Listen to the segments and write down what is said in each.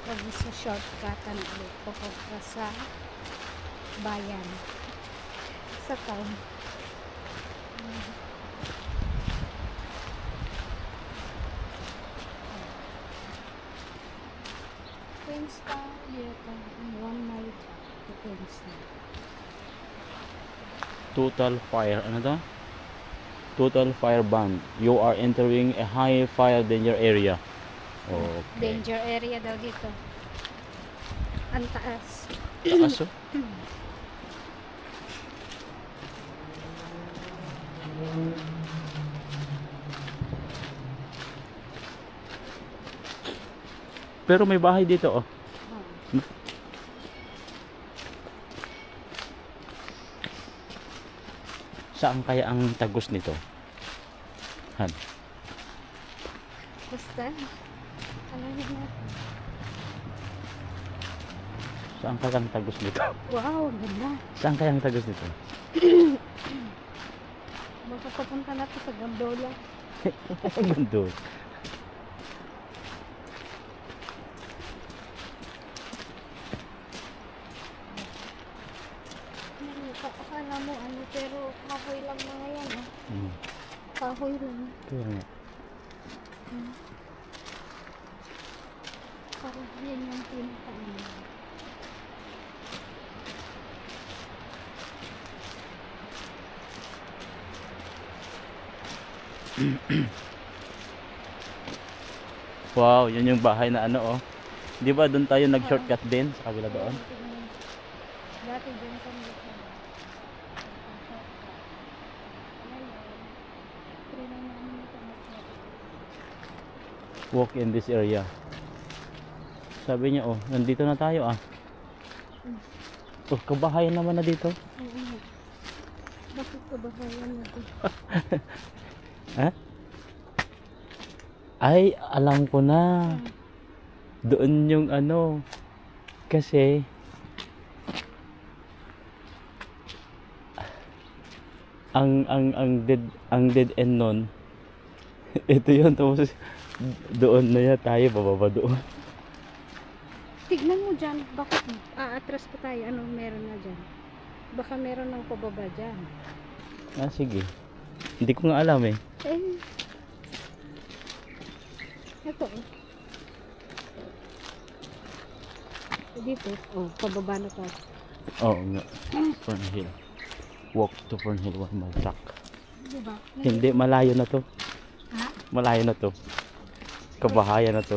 Pag sa shortcutan ulit pupunta sa bayan, sa town. Queenstown dito, 1 mile to Queenstown. Total fire. Ano to? Total fire ban. You are entering a high fire danger area. Okay. Danger area daw dito. Ang taas. Taas oh. Pero may bahay dito oh. Saan kaya ang tagos nito? Han. Basta, alamin natin. Saan kaya ang tagos nito? Wow, ganda. Saan kaya ang tagos nito? Baka papunta natin sa Gondola. Gando. Akala mo ano, pero kahoy lang mga yan. Hmm. Kahoy lang. Kaya nga. Parang yan yung pinaka-ano. Wow, yun yung bahay na ano oh. Di ba doon tayo nag-shortcut din sa kabila doon? Dati dyan kami. Walk in this area. Sabi niya oh, nandito na tayo ah. Oh, kabahayan naman na dito. Bakit kabahayan natin? Ha? Ay, alam ko na. Doon yung ano. Kasi ang dead end nun. Ito yun, tapos doon na yan tayo, bababa doon. Tignan mo dyan, bakit aatras pa tayo? Ano meron na dyan? Baka meron ng pababa dyan. Ah, sige. Hindi ko nga alam eh. Eh, ito eh. Dito, oh, pababa na tayo. Oo nga. Fernhill. Walk to Fernhill, 1 mile track. Diba? Hindi, malayo na to. Ha? Malayo na to. Kabahayan na to.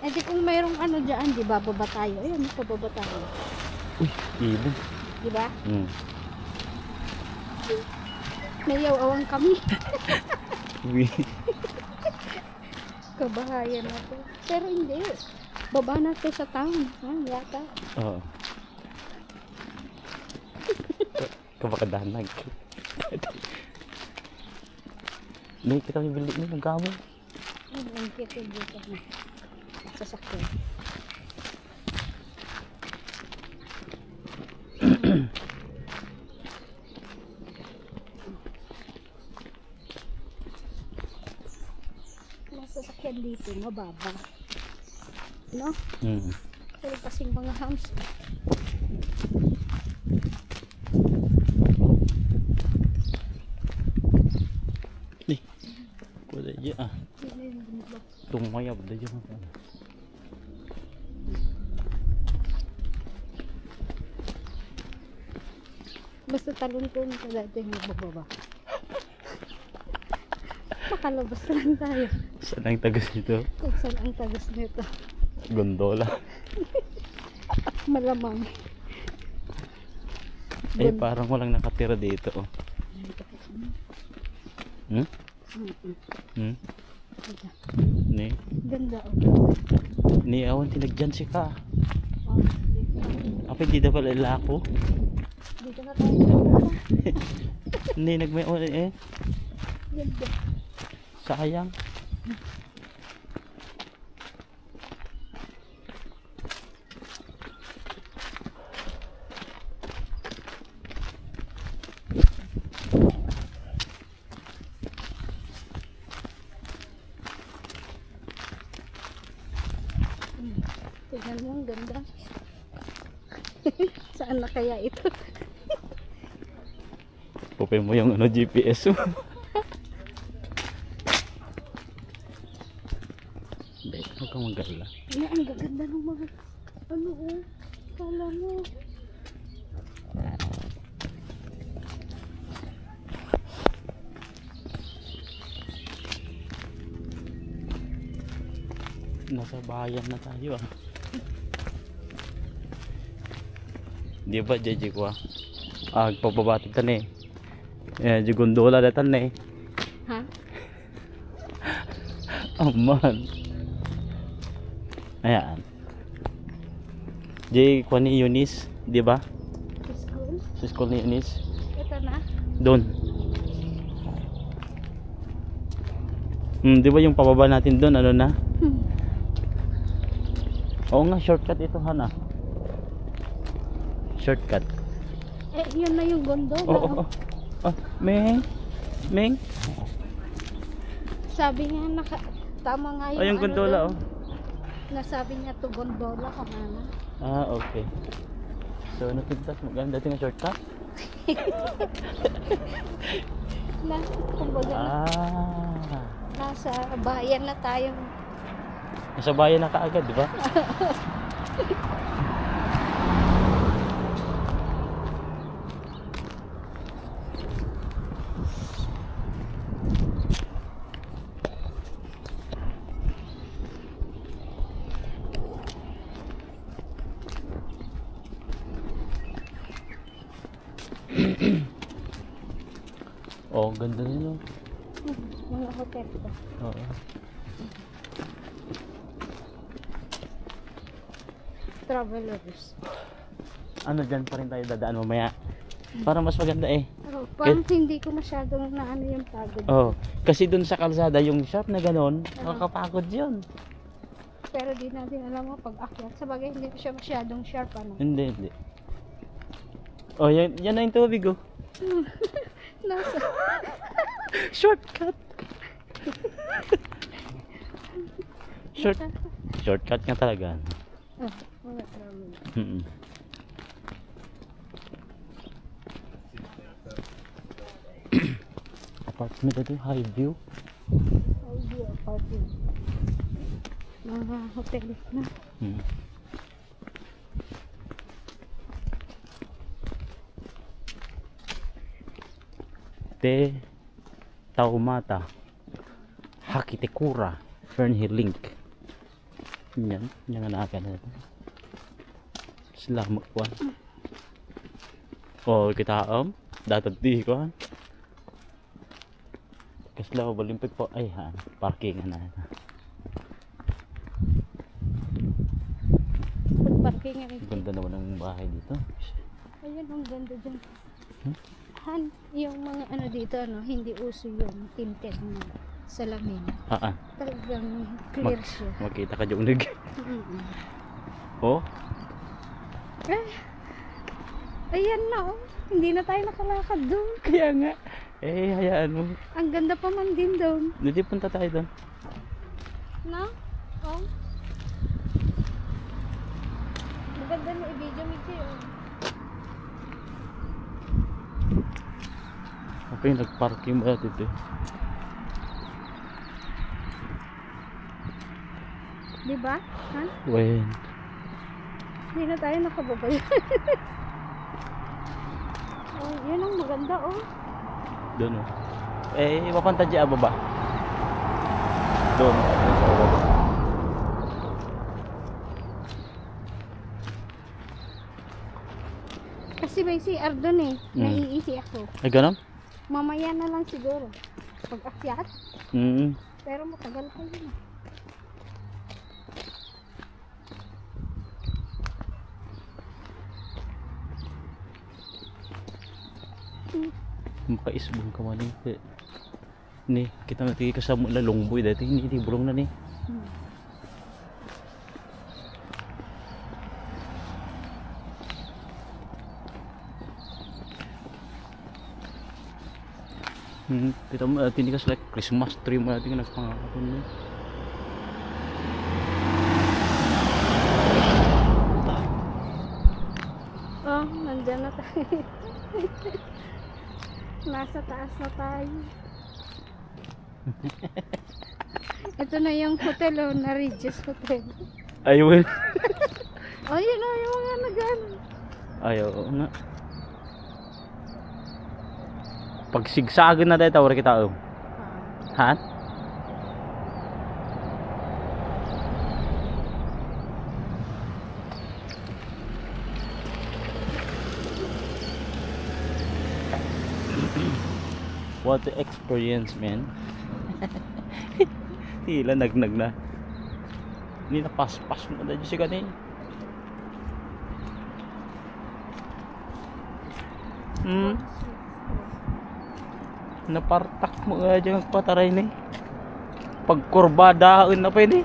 Eh di kung mayroong ano dyan, di ba, baba tayo. Ayun, pababa tayo. Uy, ibon. Di ba? Hmm. Nayaw-awang kami. Uy. Kabahayan na to. Pero hindi. Baba natin sa town. Ha, yata. Oo. Kabakadahan. May kita may bili ng gamon. Ang cute dito na. Sasakyan. Masasakyan dito, mababa. No? Hmm. Pero kasing mga hamster. Nih. Wala dyan ah. Tumayab na dyan. Basta talon ko sa dati yung bababa. Makalabas lang tayo. Saan ang tagas nito? Kung saan ang tagas nito. Gondola. Malamang. Eh parang walang nakatira dito oh. Hmm? Hmm? Ni? Ganda oh. Ni awan tinagyan si ka. Oh, dito. Apa hindi na pala ilako? Dito na tayo. Ni nagmay eh. Ganda. Sayang. Saan na kaya ito? Open mo yung ano, GPS mo. Hindi, huwag kang mag-alala. Ay, ang gaganda ng mga ano oh. Kala mo. Nasa bayan na tayo ah. Di ba JJ ko ah? Pagpababatid tan eh. Di gondola datan eh. Ha? Aman. Ayan. Di ko ni Eunice, di ba? School? Sa school ni Eunice. Ito na? Doon. Di ba yung pababa natin doon, ano na? Oo nga, shortcut ito, Hana. Shortcut. Eh, yun na yung gondola. Oo. Oh, Meng. Meng. Sabi niya, tama nga yung Oh, yung gondola, doon. Nasabi niya to gondola kung ano. Okay. So, napintas mo. Ganda ito yung shortcut? Kumbaga, nasa bayan na tayo. Nasa bayan na kaagad, di ba? Oh, ganda rin oh. Mga hotel ko. Oo. Travelers. Ano, dyan pa rin tayo dadaan mamaya. Para mas maganda eh. Oh, parang hindi ko masyadong naano yung pagod. Oh, kasi dun sa kalsada yung sharp na ganon, nakakapagod yun. Pero di natin alam mo pag akyat. Sabagay hindi ko siya masyadong sharp ano. Hindi. Oh, yan na yung tubig oh. Nasa. Shortcut. Shortcut nga talaga. Oh, wala naman. Apartment ito, high view. Idea apartment. Mga hotel na. Te Taumata Hakitekura Fernhill Link. Yan nga naakan na ito. Salamat po. Oh, kita datad di ko. Kasla balimpik po ay parking na. Parking nga. Ganda naman ang bahay dito. Ayun, ang ganda dyan. Yung mga ano dito, ano, hindi uso yung tinted na salamin. Talagang clear siya. Makita ka dyan unig. Oh? Ayan na, oh. Hindi na tayo nakalakad doon. Kaya nga. Hayaan mo. Ang ganda pa man din doon. Hindi punta tayo doon. Na? Oh. Maganda na i-video Michi, oh. Apa yung nag-parking ba dito? Diba? Ha? When? Hindi na tayo nakababay. Oh, yun ang maganda, oh. Doon oh. Papunta dyan baba. Doon. Kasi may CR doon eh. Naiisi ako. Ay, ganun? Mamaya na lang siguro. Pag akyat. Pero matagal pa yun. Makaisbong ka man ni kita mati kasama la longboy dati hindi bulong na ni. Kita mo tinikas like Christmas tree mo natin nagpangakapon mo. nandyan na tayo. Nasa taas na tayo. Ito na yung hotel, oh, na Regis Hotel. Ayun. Oh, yun o, yung mga nagan. Ayaw na. Pag sigsagan na dahil tawar kita. Ha? What the experience, man. Tila nagnag na. Hindi na pas-pas mo na dyan si kanin. Napartak mo nga dyan ang pataray na eh. Pagkurbadaon na pa yun eh.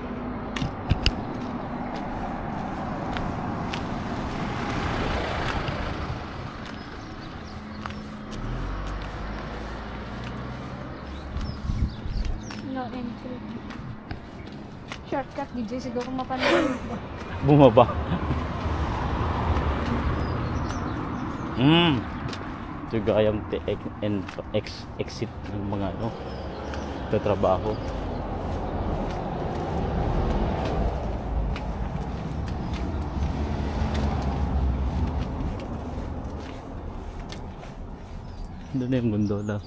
No entry. Shortcut, DJ siguro mapanood. Bumaba. Ito gayang exit ng mga ano, trabaho. Doon na yung gondola.